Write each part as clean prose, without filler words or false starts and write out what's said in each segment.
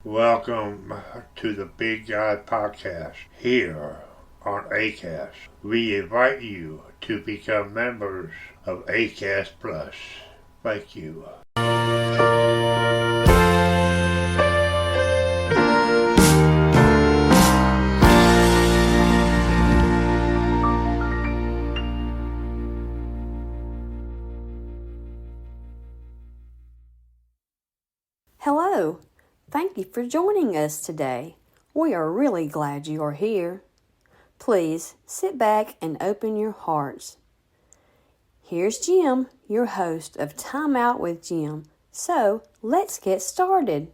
Welcome to the Big Guy Podcast here on ACAST. We invite you to become members of ACAST Plus. Thank you. Hello. Thank you for joining us today. We are really glad you are here. Please sit back and open your hearts. Here's Jim, your host of Time Out with Jim. So, let's get started.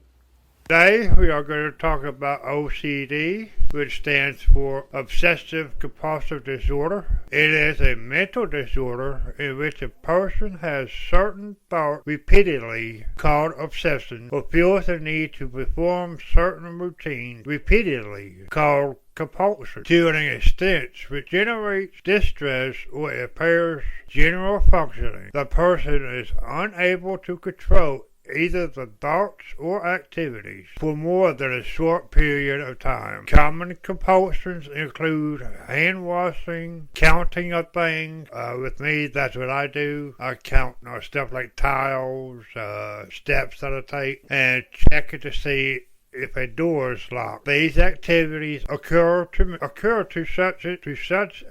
Today we are going to talk about OCD, which stands for Obsessive Compulsive Disorder. It is a mental disorder in which a person has certain thoughts repeatedly called obsession or feels the need to perform certain routines repeatedly called compulsion to an extent which generates distress or impairs general functioning. The person is unable to control either the thoughts or activities for more than a short period of time. Common compulsions include hand washing, counting of things. With me, that's what I do. I count stuff like tiles, steps that I take, and checking to see if a door is locked. These activities occur to such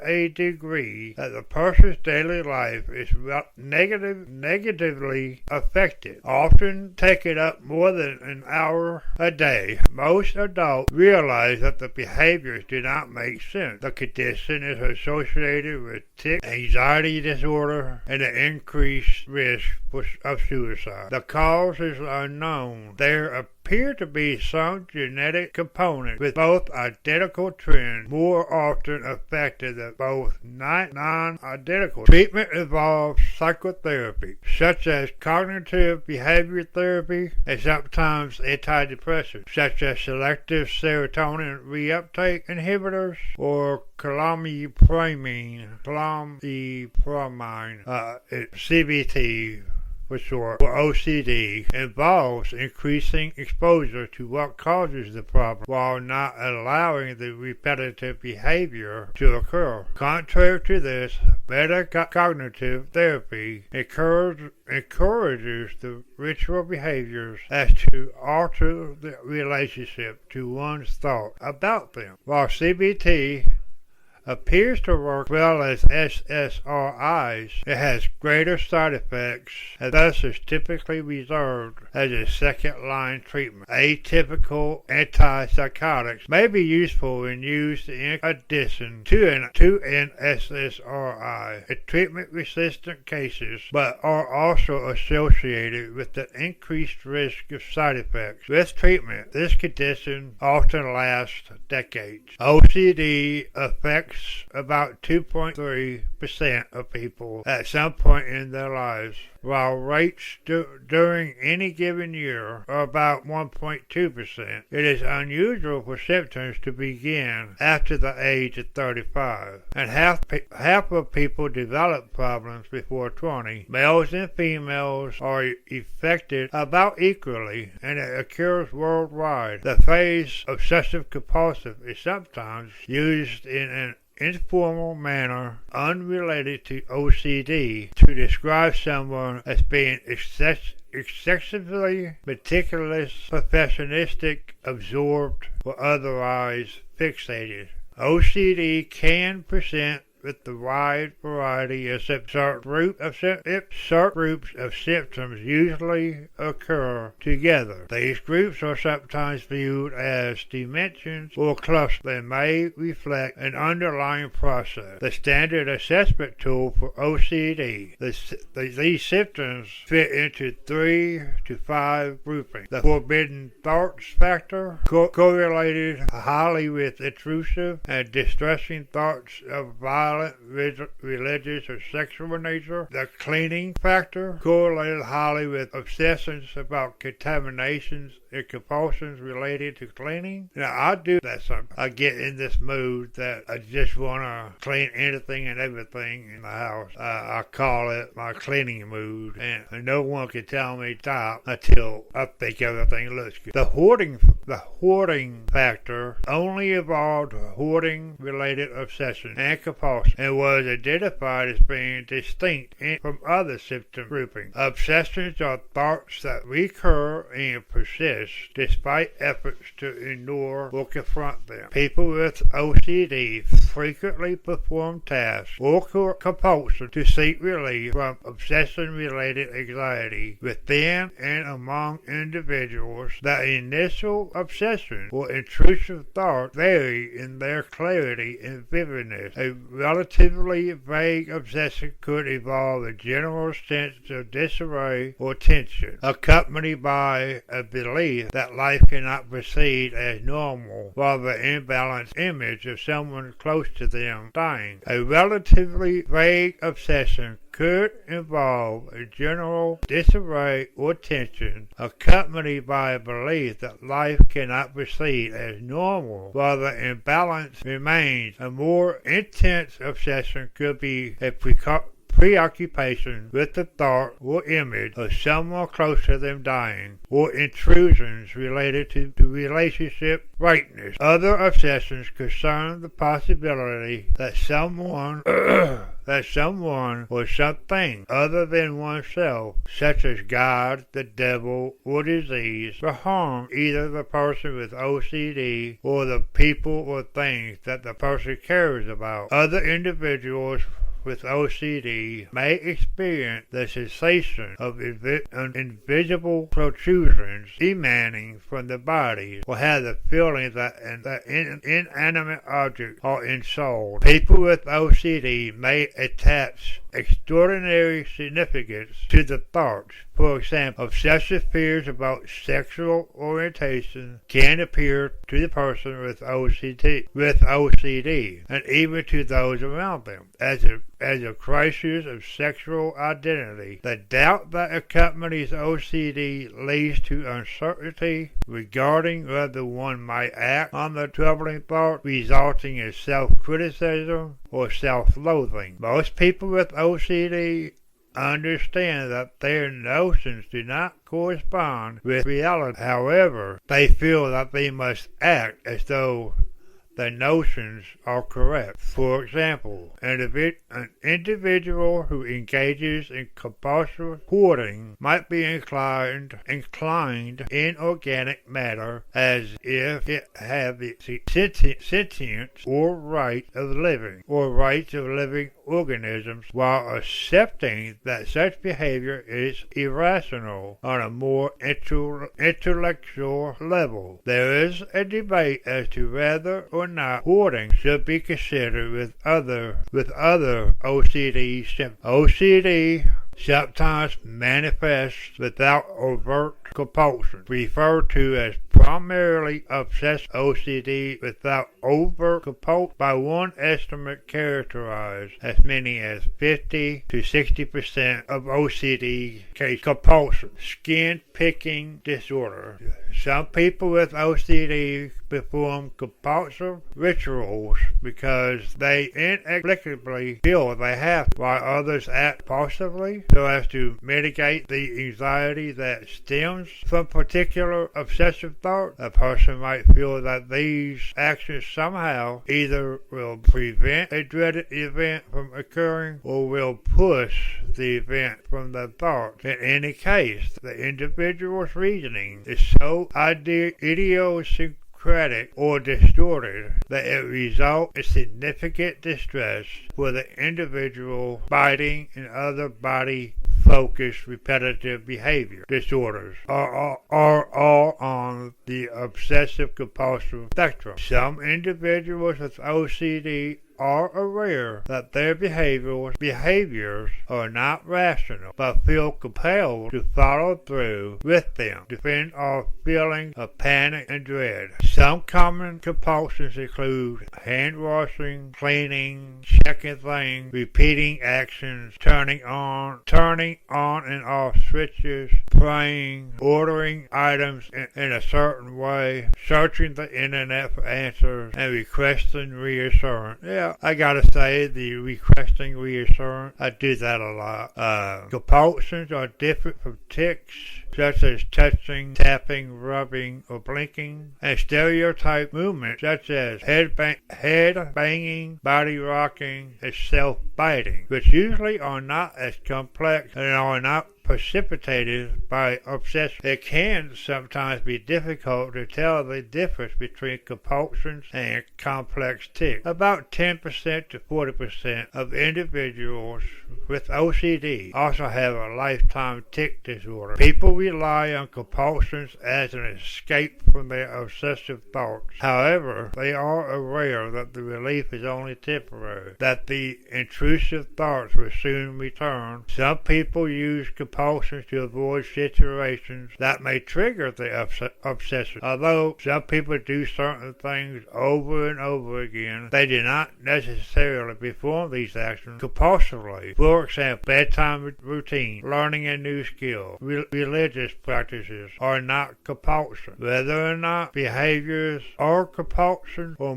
a degree that the person's daily life is negatively affected, often taking up more than an hour a day. Most adults realize that the behaviors do not make sense. The condition is associated with tic, anxiety disorder, and an increased risk of suicide. The cause is unknown. There appear to be some genetic components with both identical trends more often affected than both non-identical. Treatment involves psychotherapy, such as cognitive behavior therapy, and sometimes antidepressants, such as selective serotonin reuptake inhibitors or clomipramine, CBT for short, or OCD, involves increasing exposure to what causes the problem while not allowing the repetitive behavior to occur. Contrary to this, metacognitive therapy encourages the ritual behaviors as to alter the relationship to one's thought about them, while CBT appears to work well as SSRIs. It has greater side effects and thus is typically reserved as a second-line treatment. Atypical antipsychotics may be useful when used in addition to an SSRI in treatment-resistant cases, but are also associated with an increased risk of side effects. With treatment, this condition often lasts decades. OCD affects about 2.3% of people at some point in their lives, while rates during any given year are about 1.2%. It is unusual for symptoms to begin after the age of 35, and half of people develop problems before 20. Males and females are affected about equally, and it occurs worldwide. The phrase obsessive compulsive is sometimes used in an informal manner unrelated to OCD to describe someone as being excessively meticulous, perfectionistic, absorbed, or otherwise fixated. OCD can present with the wide variety of certain groups of symptoms usually occur together. These groups are sometimes viewed as dimensions or clusters that may reflect an underlying process. The standard assessment tool for OCD, these symptoms fit into 3 to 5 groupings. The forbidden thoughts factor, correlated highly with intrusive and distressing thoughts of violence, religious, or sexual nature. The cleaning factor, correlated highly with obsessions about contaminations and compulsions related to cleaning. Now, I do that sometimes. I get in this mood that I just want to clean anything and everything in the house. I call it my cleaning mood, and no one can tell me stop until I think everything looks good. The hoarding factor only involved hoarding-related obsession and compulsion, and was identified as being distinct from other symptom groupings. Obsessions are thoughts that recur and persist despite efforts to ignore or confront them. People with OCD frequently perform tasks or compulsion to seek relief from obsession-related anxiety within and among individuals. The initial obsession or intrusive thought vary in their clarity and vividness. A relatively vague obsession could involve a general sense of disarray or tension, accompanied by a belief that life cannot proceed as normal, while the imbalanced image of someone close to them dying. A relatively vague obsession could involve a general disarray or tension, accompanied by a belief that life cannot proceed as normal, while the imbalance remains. A more intense obsession could be a preoccupation with the thought or image of someone close to them dying, or intrusions related to relationship rightness. Other obsessions concern the possibility that someone or something other than oneself, such as God, the devil, or disease, will harm either the person with OCD or the people or things that the person cares about. Other individuals with OCD may experience the sensation of invisible protrusions emanating from the body, or have the feeling that inanimate objects are installed. People with OCD may attach extraordinary significance to the thoughts. For example, obsessive fears about sexual orientation can appear to the person with OCD, and even to those around them, as a crisis of sexual identity. The doubt that accompanies OCD leads to uncertainty regarding whether one might act on the troubling thought, resulting in self-criticism or self-loathing. Most people with OCD understand that their notions do not correspond with reality. However, they feel that they must act as though the notions are correct. For example, an individual who engages in compulsive hoarding might be inclined in organic matter as if it had the sentience or rights of living organisms, while accepting that such behavior is irrational on a more intellectual level. There is a debate as to whether or not hoarding should be considered with other OCD symptoms. OCD sometimes manifests without overt compulsion, referred to as primarily obsessive OCD without overt compulsion. By one estimate, characterized as many as 50 to 60% of OCD case compulsion. Skin picking disorder. Some people with OCD perform compulsive rituals because they inexplicably feel they have, while others act impulsively so as to mitigate the anxiety that stems from particular obsessive thought. A person might feel that these actions somehow either will prevent a dreaded event from occurring or will push the event from the thought. In any case, the individual's reasoning is so idiosyncratic or distorted that it results in significant distress for the individual. Biting and other body-focused repetitive behavior disorders are all on the obsessive-compulsive spectrum. Some individuals with OCD are aware that their behaviors are not rational, but feel compelled to follow through with them to fend off feelings of panic and dread. Some common compulsions include hand washing, cleaning, checking things, repeating actions, turning on and off switches, praying, ordering items in a certain way, searching the internet for answers, and requesting reassurance. Yeah, I gotta say, the requesting reassurance, I do that a lot. Compulsions are different from tics, such as touching, tapping, rubbing, or blinking, and stereotype movements such as head banging, body rocking, and self-biting, which usually are not as complex and are not precipitated by obsession. It can sometimes be difficult to tell the difference between compulsions and complex tics. About 10% to 40% of individuals with OCD also have a lifetime tic disorder. People rely on compulsions as an escape from their obsessive thoughts. However, they are aware that the relief is only temporary, that the intrusive thoughts will soon return. Some people use compulsions to avoid situations that may trigger the obsession. Although some people do certain things over and over again, they do not necessarily perform these actions compulsively. For example, bedtime routine, learning a new skill, religious practices are not compulsion. Whether or not behaviors are compulsion or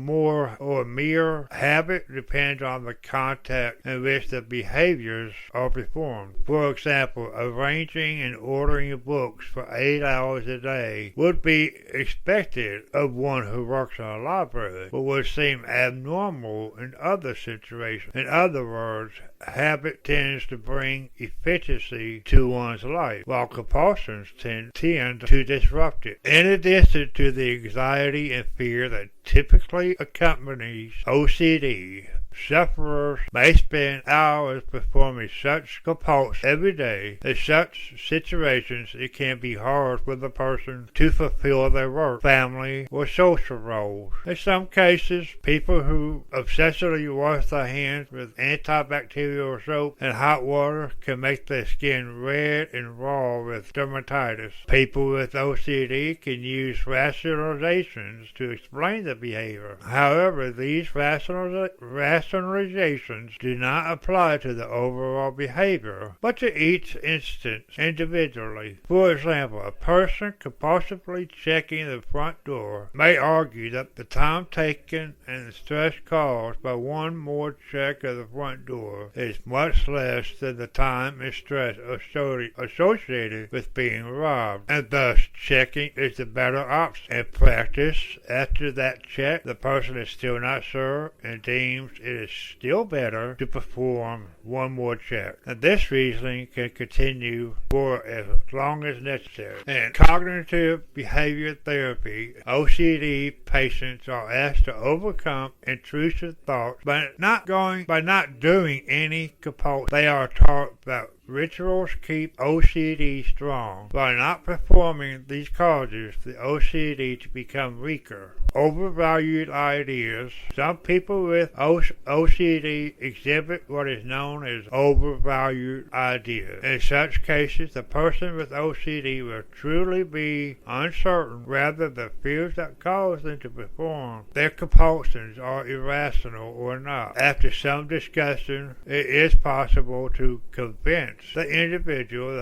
mere habit depends on the context in which the behaviors are performed. For example, arranging and ordering books for 8 hours a day would be expected of one who works in a library, but would seem abnormal in other situations. In other words, habit tends to bring efficiency to one's life, while compulsions tend to disrupt it. In addition to the anxiety and fear that typically accompanies OCD, sufferers may spend hours performing such compulsions every day. In such situations, it can be hard for the person to fulfill their work, family, or social roles. In some cases, people who obsessively wash their hands with antibacterial soap and hot water can make their skin red and raw with dermatitis. People with OCD can use rationalizations to explain the behavior. However, these rationalizations do not apply to the overall behavior, but to each instance individually. For example, a person compulsively checking the front door may argue that the time taken and the stress caused by one more check of the front door is much less than the time and stress associated with being robbed, and thus checking is the better option. In practice, after that check, the person is still not sure and deems it is still better to perform one more check. And this reasoning can continue for as long as necessary. In cognitive behavior therapy, OCD patients are asked to overcome intrusive thoughts by not doing any compulsion. They are taught that rituals keep OCD strong. By not performing these causes the OCD to become weaker. Overvalued ideas. Some people with OCD exhibit what is known as overvalued ideas. In such cases, the person with OCD will truly be uncertain whether the fears that cause them to perform their compulsions are irrational or not. After some discussion, it is possible to convince the individual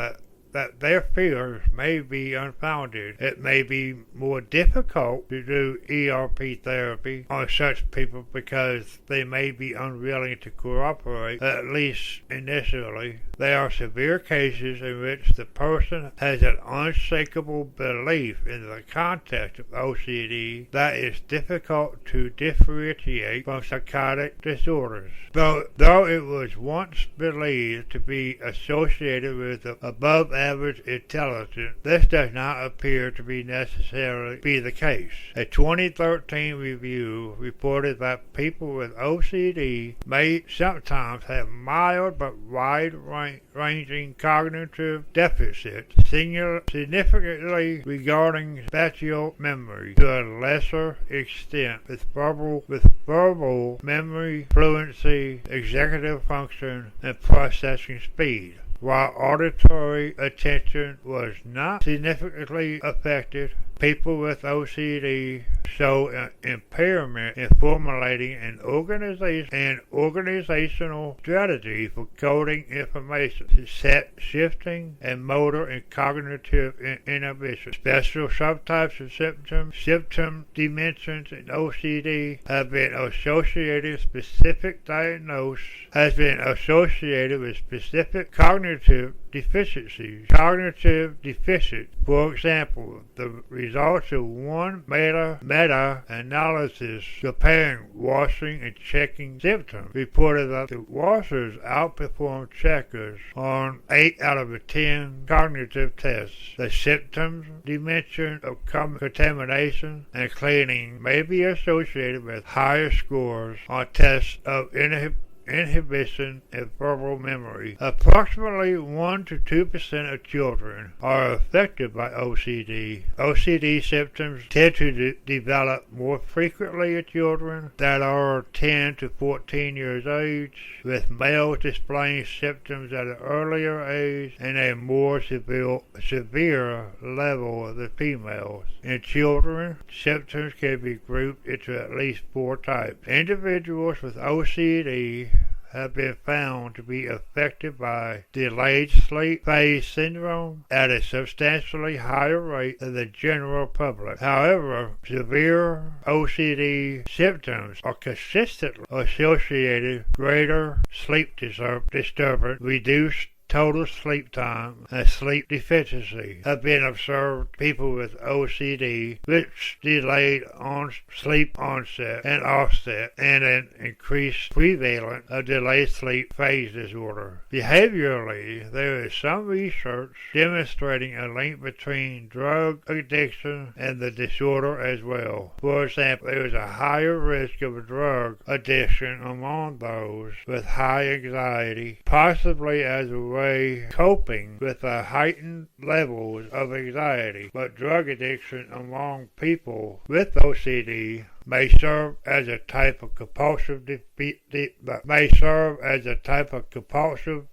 that their fears may be unfounded. It may be more difficult to do ERP therapy on such people because they may be unwilling to cooperate, at least initially. There are severe cases in which the person has an unshakable belief in the context of OCD that is difficult to differentiate from psychotic disorders. Though it was once believed to be associated with above average intelligence, this does not appear to be necessarily be the case. A 2013 review reported that people with OCD may sometimes have mild but wide-ranging cognitive deficits, significantly regarding spatial memory to a lesser extent with verbal memory, fluency, executive function, and processing speed. While auditory attention was not significantly affected, people with OCD show an impairment in formulating an organizational strategy for coding information, set shifting, and motor and cognitive inhibition. Special subtypes of symptom dimensions in OCD have been associated with specific cognitive deficiencies. Cognitive deficit, for example, the results of one meta-analysis comparing washing and checking symptoms reported that the washers outperformed checkers on 8 out of 10 cognitive tests. The symptoms dimension of contamination and cleaning may be associated with higher scores on tests of inhibition and verbal memory. Approximately 1 to 2% of children are affected by OCD. OCD symptoms tend to develop more frequently in children that are 10 to 14 years age, with males displaying symptoms at an earlier age and a more severe level than females. In children, symptoms can be grouped into at least 4 types. Individuals with OCD have been found to be affected by delayed sleep phase syndrome at a substantially higher rate than the general public. However, severe OCD symptoms are consistently associated with greater sleep disturbance, reduced total sleep time, and sleep deficiency have been observed. People with OCD, which delayed sleep onset and offset, and an increased prevalence of delayed sleep phase disorder. Behaviorally, there is some research demonstrating a link between drug addiction and the disorder as well. For example, there is a higher risk of drug addiction among those with high anxiety, possibly as a way coping with the heightened levels of anxiety, but drug addiction among people with OCD may serve as a type of compulsive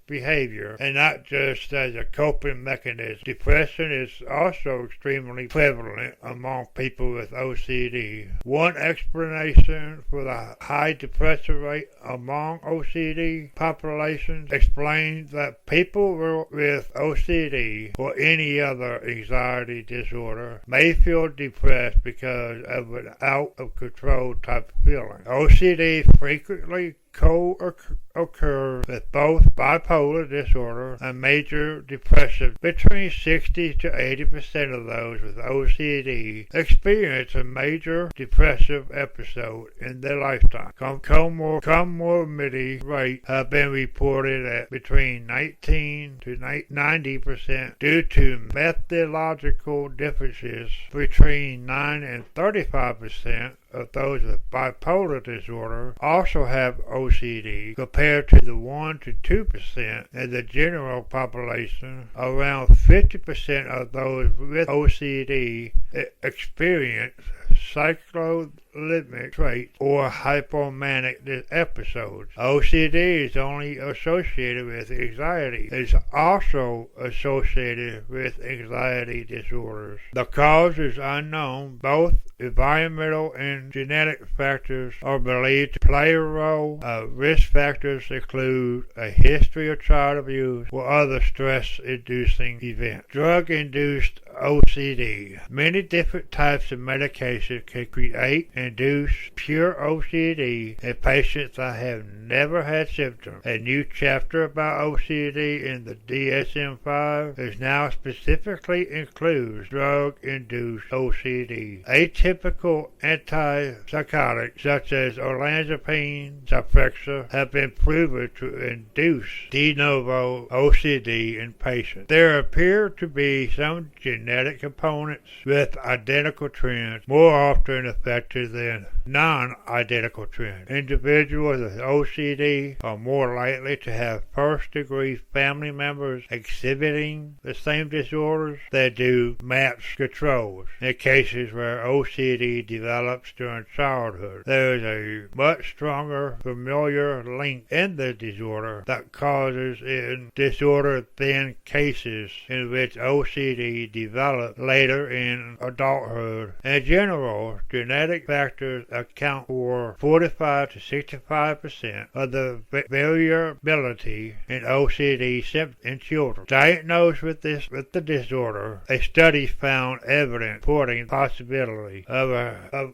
behavior and not just as a coping mechanism. Depression is also extremely prevalent among people with OCD. One explanation for the high depression rate among OCD populations explains that people with OCD or any other anxiety disorder may feel depressed because of an out of control type of feeling. OCD frequently co-occurs with both bipolar disorder and major depression. Between 60 to 80% of those with OCD experience a major depressive episode in their lifetime. Comorbidity rates have been reported at between 19 to 90% due to methodological differences. Between 9 and 35% of those with bipolar disorder also have OCD, compared to the 1 to 2% in the general population. Around 50% of those with OCD experience cyclothymic traits or hypomanic episodes. OCD is only associated with anxiety. It is also associated with anxiety disorders. The cause is unknown. Both environmental and genetic factors are believed to play a role. Risk factors include a history of child abuse or other stress-inducing events. Drug-induced OCD. Many different types of medication can create and induce pure OCD in patients that have never had symptoms. A new chapter about OCD in the DSM-5 is now specifically includes drug-induced OCD. Atypical antipsychotics such as olanzapine, Zyprexa have been proven to induce de novo OCD in patients. There appear to be some genetic components with identical trends more often affected than non-identical trends. Individuals with OCD are more likely to have first-degree family members exhibiting the same disorders than do matched controls. In cases where OCD develops during childhood, there is a much stronger familiar link in the disorder that causes in disorder than cases in which OCD develops later in adulthood. In general, genetic factors account for 45 to 65% of the variability in OCD symptoms in children. Diagnosed with the disorder, a study found evidence supporting the possibility of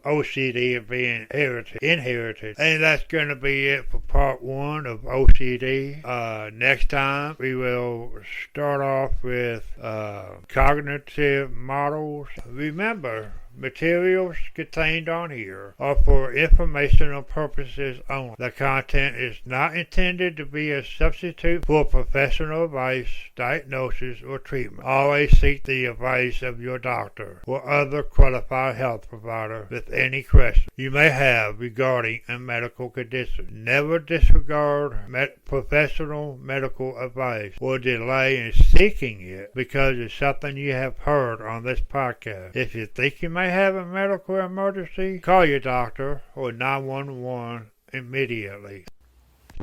OCD being inherited. And that's going to be it for part one of OCD. Next time we will start off with cognitive models. Remember, materials contained on here are for informational purposes only. The content is not intended to be a substitute for professional advice, diagnosis, or treatment. Always seek the advice of your doctor or other qualified health provider with any question you may have regarding a medical condition. Never disregard professional medical advice or delay in seeking it because it's something you have heard on this podcast. If you think you may have a medical emergency, call your doctor or 911 immediately.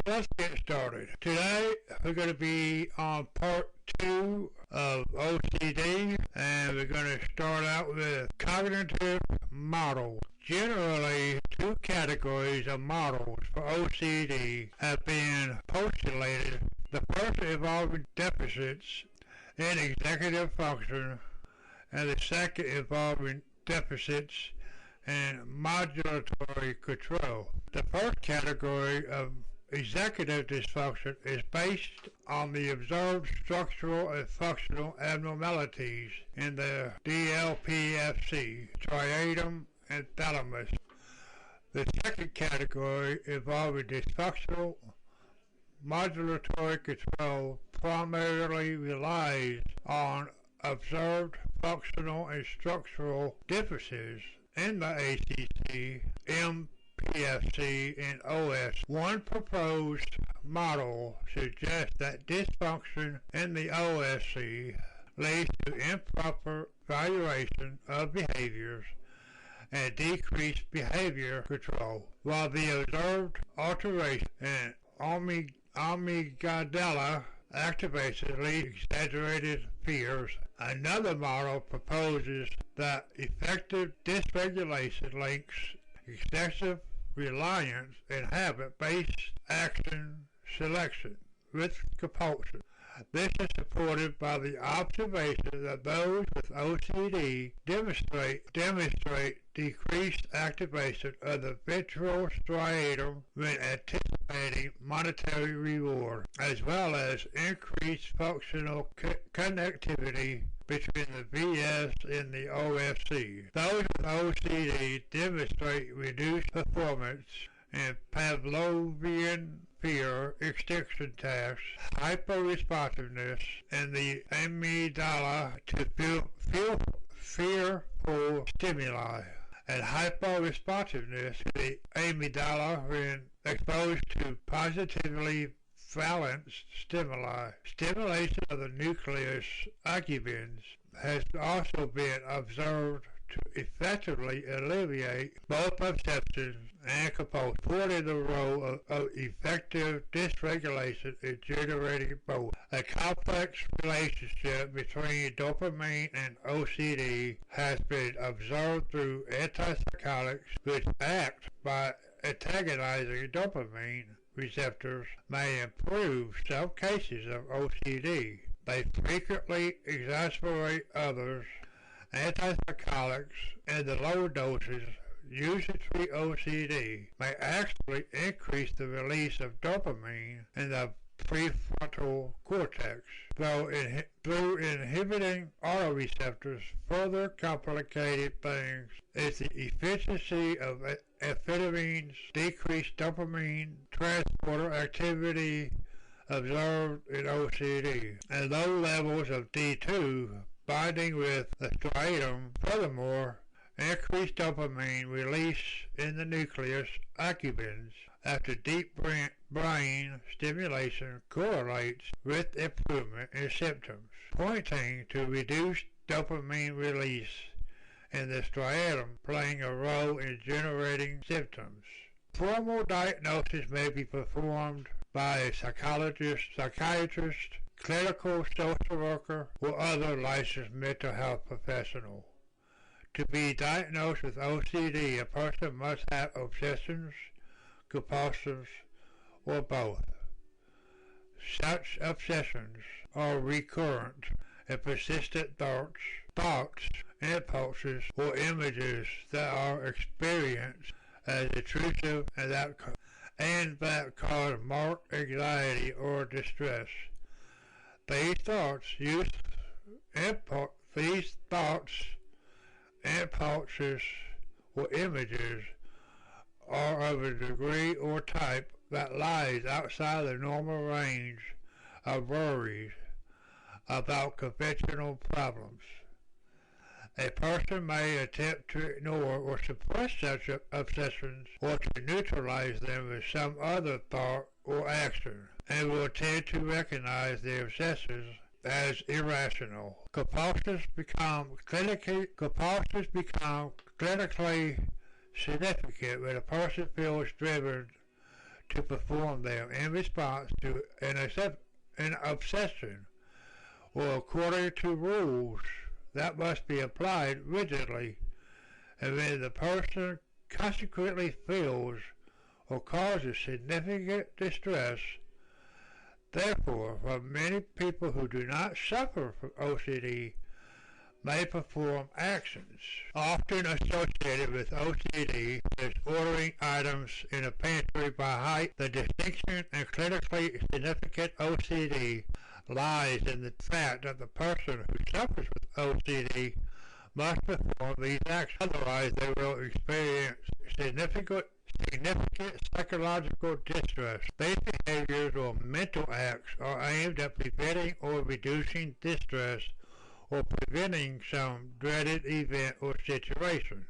Let's get started. Today we're going to be on part 2 of OCD, and we're going to start out with cognitive models. Generally, two categories of models for OCD have been postulated. The first involving deficits in executive function, and the second involving deficits in modulatory control. The first category of executive dysfunction is based on the observed structural and functional abnormalities in the DLPFC, striatum, and thalamus. The second category involving dysfunctional modulatory control primarily relies on observed functional and structural differences in the ACC, MPFC, and OS. One proposed model suggests that dysfunction in the OSC leads to improper evaluation of behaviors and decreased behavior control, while the observed alteration in amygdala activation leads to exaggerated fears. Another model proposes that effective dysregulation links excessive reliance and habit-based action selection with compulsion. This is supported by the observation that those with OCD demonstrate decreased activation of the ventral striatum when anticipating monetary reward, as well as increased functional connectivity between the VS and the OSC. Those with OCD demonstrate reduced performance in Pavlovian fear extinction tasks, hyper-responsiveness, and the amygdala to fearful stimuli, and hyper-responsiveness to the amygdala when exposed to positively balanced stimuli. Stimulation of the nucleus accumbens has also been observed to effectively alleviate both perception and compulsion, supporting the role of effective dysregulation in generating both. A complex relationship between dopamine and OCD has been observed through antipsychotics, which act by antagonizing dopamine receptors may improve some cases of OCD. They frequently exacerbate others. antipsychotics in the low doses used to treat OCD may actually increase the release of dopamine in the prefrontal cortex, through inhibiting autoreceptors. Further complicated things is the efficiency of amphetamines, decreased dopamine transporter activity observed in OCD, and low levels of D2 binding with the striatum. Furthermore, increased dopamine release in the nucleus accumbens after deep brain stimulation correlates with improvement in symptoms, pointing to reduced dopamine release in the striatum playing a role in generating symptoms. Formal diagnosis may be performed by a psychiatrist, clinical social worker, or other licensed mental health professional. To be diagnosed with OCD, a person must have obsessions, compulsions, or both. Such obsessions are recurrent and persistent thoughts, impulses, or images that are experienced as intrusive and that cause marked anxiety or distress. These thoughts, impulses, or images are of a degree or type that lies outside the normal range of worries about conventional problems. A person may attempt to ignore or suppress such obsessions or to neutralize them with some other thought or action, and will tend to recognize the obsessions as irrational. Compulsions become clinically significant when a person feels driven to perform them in response to an obsession or according to rules that must be applied rigidly, and when the person consequently feels or causes significant distress. Therefore, for many people who do not suffer from OCD may perform actions often associated with OCD, as ordering items in a pantry by height. The distinction in clinically significant OCD lies in the fact that the person who suffers with OCD must perform these actions, otherwise they will experience significant psychological distress. These behaviors or mental acts are aimed at preventing or reducing distress or preventing some dreaded event or situation.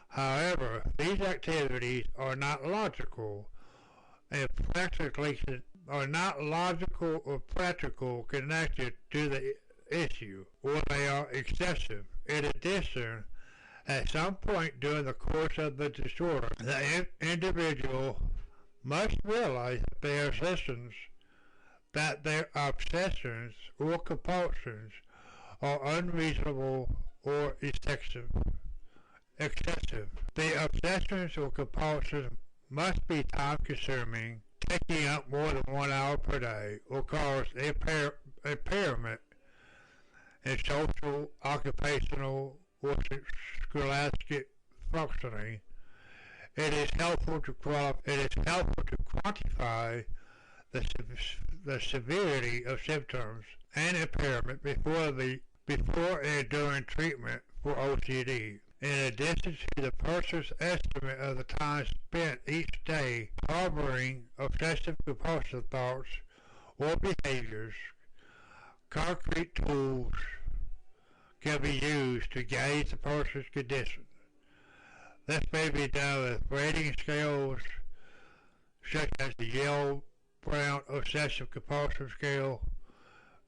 However, these activities are not logical or practical connected to the issue, or they are excessive. In addition, at some point during the course of the disorder, the individual must realize that their obsessions or compulsions are unreasonable or excessive. The obsessions or compulsions must be time-consuming, taking up more than 1 hour per day, or cause impairment in social, occupational, or scholastic functioning. It is helpful to quantify the severity of symptoms and impairment before and during treatment for OCD. In addition to the person's estimate of the time spent each day harboring obsessive-compulsive thoughts or behaviors, concrete tools can be used to gauge the person's condition. This may be done with rating scales such as the Yale-Brown Obsessive-Compulsive Scale,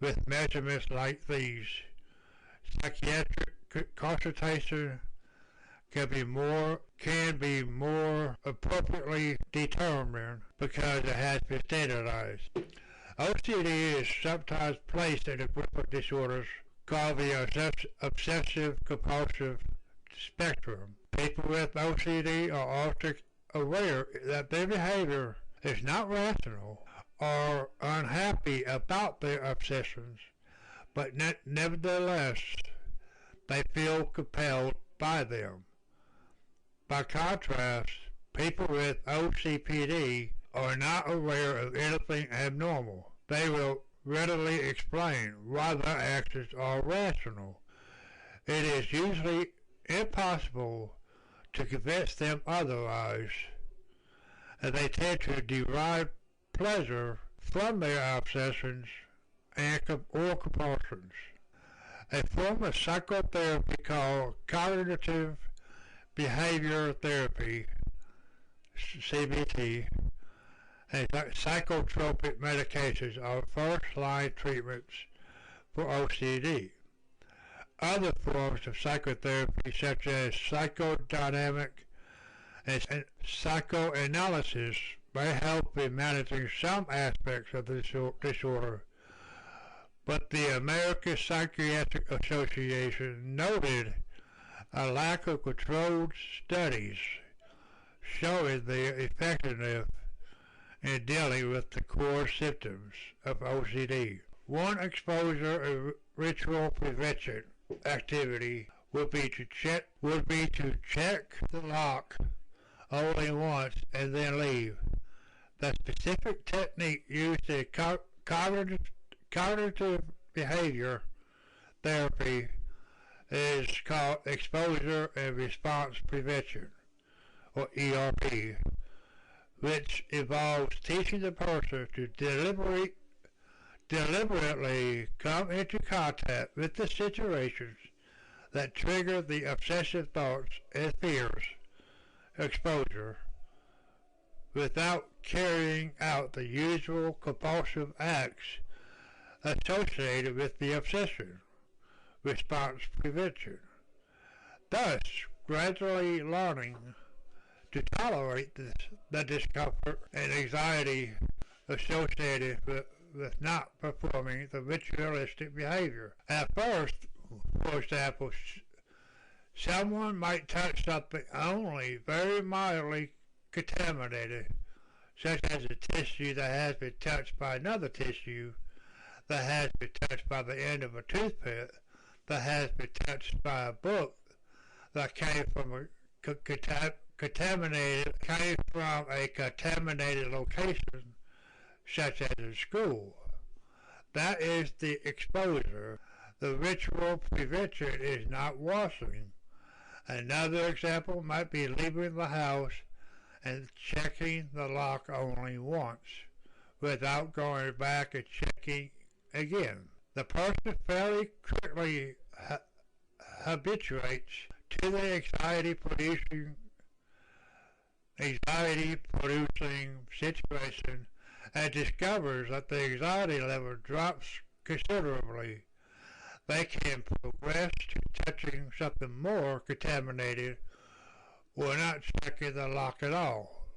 with measurements like these. Psychiatric consultation can be more appropriately determined because it has been standardized. OCD is sometimes placed in a group of disorders called the obsessive-compulsive spectrum. People with OCD are often aware that their behavior is not rational or unhappy about their obsessions, but nevertheless, they feel compelled by them. By contrast, people with OCPD are not aware of anything abnormal. They will readily explain why their actions are rational. It is usually impossible to convince them otherwise, and they tend to derive pleasure from their obsessions or compulsions. A form of psychotherapy called cognitive behavior therapy, CBT, and psychotropic medications are first-line treatments for OCD. Other forms of psychotherapy, such as psychodynamic and psychoanalysis, may help in managing some aspects of the disorder, but the American Psychiatric Association noted a lack of controlled studies showing the effectiveness in dealing with the core symptoms of OCD. One exposure of ritual prevention activity would be to check the lock only once and then leave. The specific technique used in cognitive behavior therapy is called exposure and response prevention, or ERP, which involves teaching the person to deliberately come into contact with the situations that trigger the obsessive thoughts and fears, exposure, without carrying out the usual compulsive acts associated with the obsession, response prevention, thus gradually learning to tolerate the discomfort and anxiety associated with not performing the ritualistic behavior. At first, for example, someone might touch something only very mildly contaminated, such as a tissue that has been touched by another tissue, that has been touched by the end of a toothpick, that has been touched by a book that came from a contaminated location, such as a school. That is the exposure. The ritual prevention is not washing. Another example might be leaving the house and checking the lock only once, without going back and checking again. The person fairly quickly habituates to the anxiety-producing situation and discovers that the anxiety level drops considerably. They can progress to touching something more contaminated or not checking the lock at all,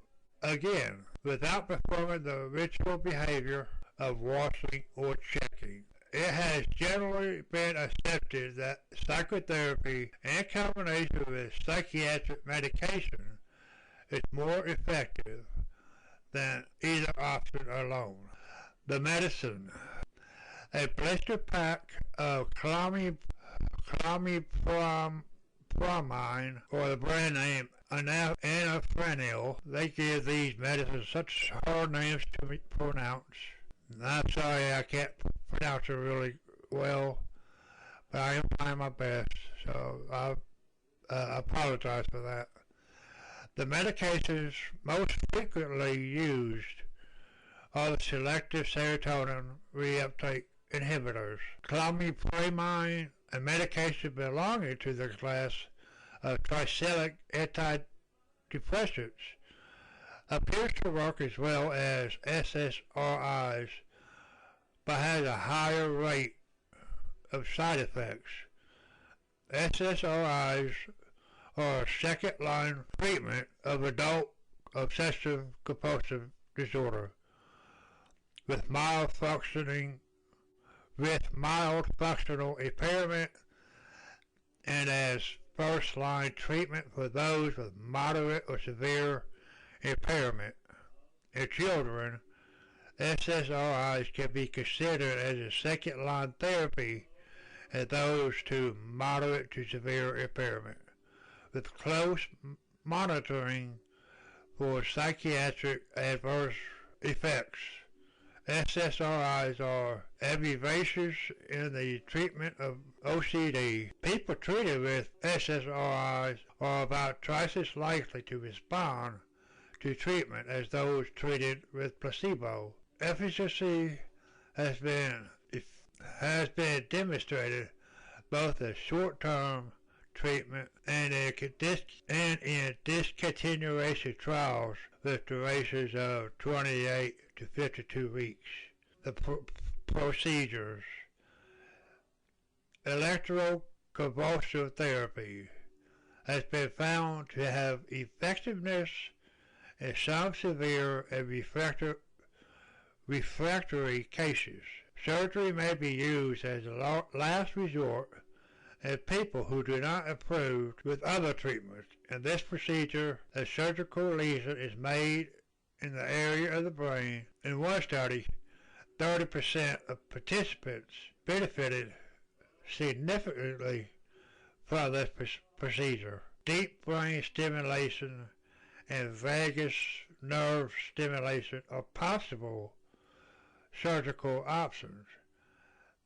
again, without performing the ritual behavior of washing or checking. It has generally been accepted that psychotherapy in combination with psychiatric medication is more effective than either option alone. The medicine. A blister pack of clomipramine, or the brand name anafranil. They give these medicines such hard names to pronounce. I'm sorry, I can't pronounce it really well, but I am trying my best, so I apologize for that. The medications most frequently used are the selective serotonin reuptake inhibitors. Clomipramine, a medication belonging to the class of tricyclic antidepressants, appears to work as well as SSRIs, but has a higher rate of side effects. SSRIs are a second-line treatment of adult obsessive-compulsive disorder with mild functional impairment, and as first-line treatment for those with moderate or severe impairment. In children, SSRIs can be considered as a second-line therapy and those to moderate to severe impairment, with close monitoring for psychiatric adverse effects. SSRIs are efficacious in the treatment of OCD. People treated with SSRIs are about twice as likely to respond to treatment as those treated with placebo. Efficacy has been demonstrated both as short-term treatment and in discontinuation trials with durations of 28 to 52 weeks. The procedures. Electroconvulsive therapy has been found to have effectiveness in some severe and refractory cases. Surgery may be used as a last resort in people who do not improve with other treatments. In this procedure, a surgical lesion is made in the area of the brain. In one study, 30% of participants benefited significantly from this procedure. Deep brain stimulation and vagus nerve stimulation are possible surgical options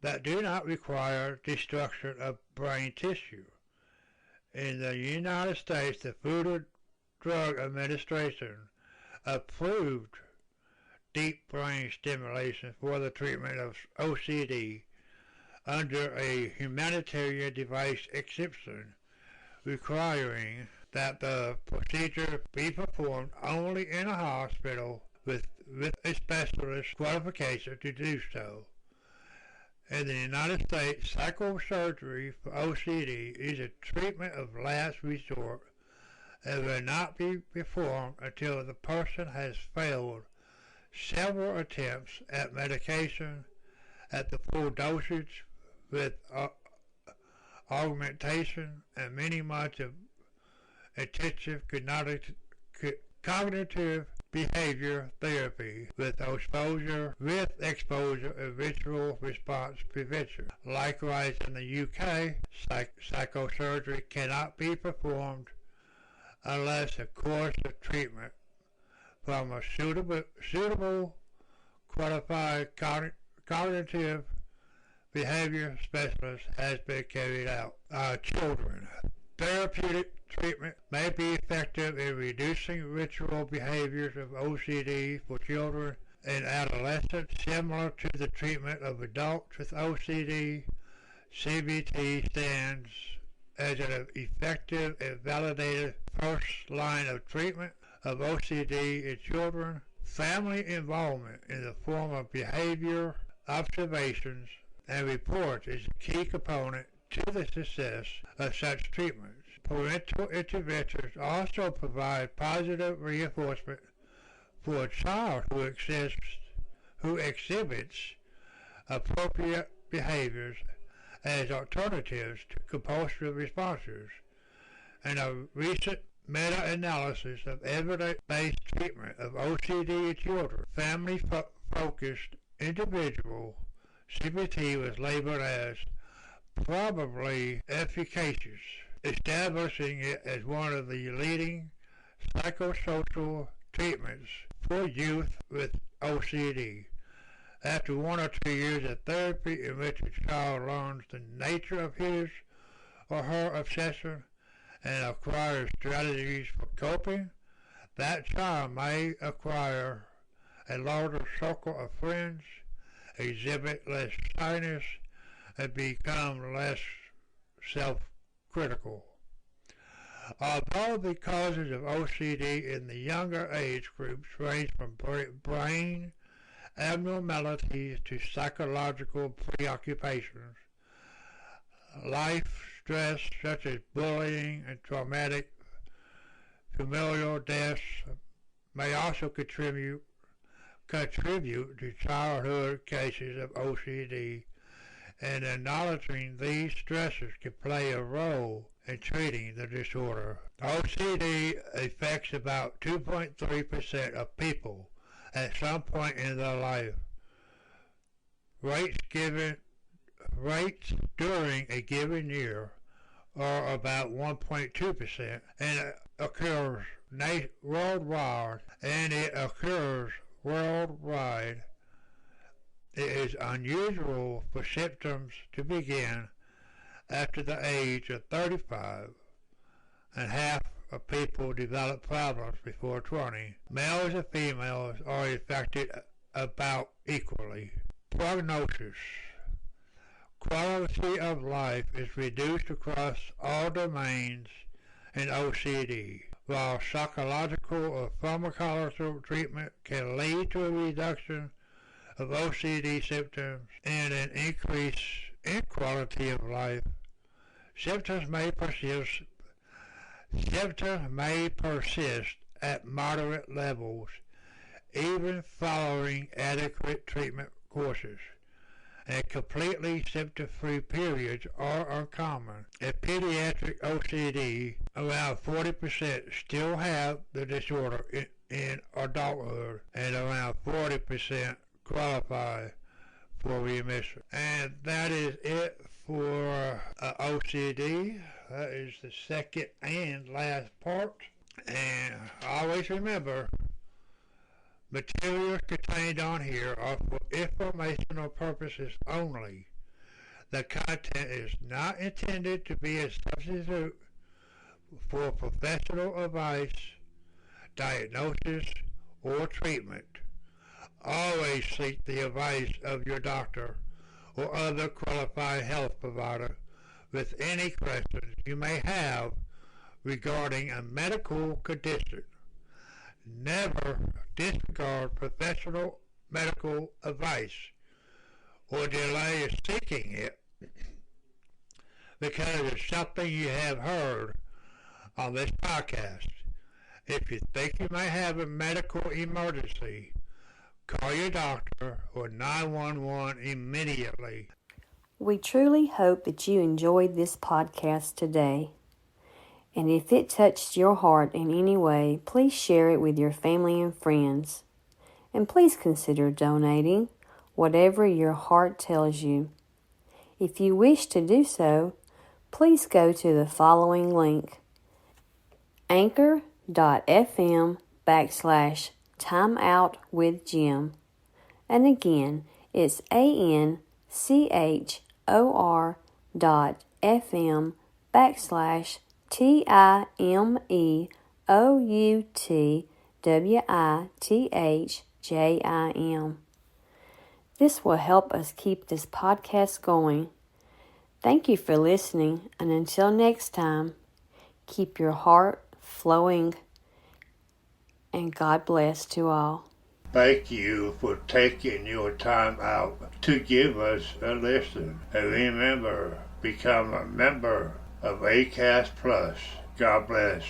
that do not require destruction of brain tissue. In the United States, the Food and Drug Administration approved deep brain stimulation for the treatment of OCD under a humanitarian device exemption, requiring that the procedure be performed only in a hospital with a specialist qualification to do so. In the United States, psychosurgery for OCD is a treatment of last resort and will not be performed until the person has failed several attempts at medication at the full dosage with augmentation and many months of intensive cognitive behavior therapy with exposure and visual response prevention. Likewise, in the UK, psychosurgery cannot be performed unless a course of treatment from a suitable qualified cognitive behavior specialist has been carried out. Children. Therapeutic treatment may be effective in reducing ritual behaviors of OCD for children and adolescents, similar to the treatment of adults with OCD. CBT stands as an effective and validated first line of treatment of OCD in children. Family involvement in the form of behavior observations and reports is a key component to the success of such treatments. Parental interventions also provide positive reinforcement for a child who exhibits appropriate behaviors as alternatives to compulsive responses. And a recent meta-analysis of evidence-based treatment of OCD in children, family-focused individual CBT was labeled as probably efficacious, establishing it as one of the leading psychosocial treatments for youth with OCD. After 1 or 2 years of therapy in which a child learns the nature of his or her obsession and acquires strategies for coping, that child may acquire a larger circle of friends, exhibit less shyness, and become less self-critical. Although the causes of OCD in the younger age groups range from brain abnormalities to psychological preoccupations, life stress such as bullying and traumatic familial deaths may also contribute to childhood cases of OCD, and acknowledging these stresses can play a role in treating the disorder. OCD affects about 2.3% of people at some point in their life. Rates given rates during a given year are about 1.2%, and it occurs worldwide, It is unusual for symptoms to begin after the age of 35, and half of people develop problems before 20. Males and females are affected about equally. Prognosis. Quality of life is reduced across all domains in OCD. While psychological or pharmacological treatment can lead to a reduction of OCD symptoms and an increase in quality of life, symptoms may persist at moderate levels even following adequate treatment courses, and completely symptom-free periods are uncommon. In pediatric OCD, around 40% still have the disorder in adulthood, and around 40% qualify for remission. And that is it for OCD. That is the second and last part. And always remember, materials contained on here are for informational purposes only. The content is not intended to be a substitute for professional advice, diagnosis, or treatment. Always seek the advice of your doctor or other qualified health provider with any questions you may have regarding a medical condition. Never disregard professional medical advice or delay seeking it because it's something you have heard on this podcast. If you think you may have a medical emergency, call your doctor or 911 immediately. We truly hope that you enjoyed this podcast today. And if it touched your heart in any way, please share it with your family and friends. And please consider donating whatever your heart tells you. If you wish to do so, please go to the following link: anchor.fm/timeoutwithjim. And again, it's ANCHOR.fm/TIMEOUTWITHJIM. This will help us keep this podcast going. Thank you for listening, and until next time, keep your heart flowing, and God bless to all. Thank you for taking your time out to give us a listen. And remember, become a member of ACAST Plus. God bless.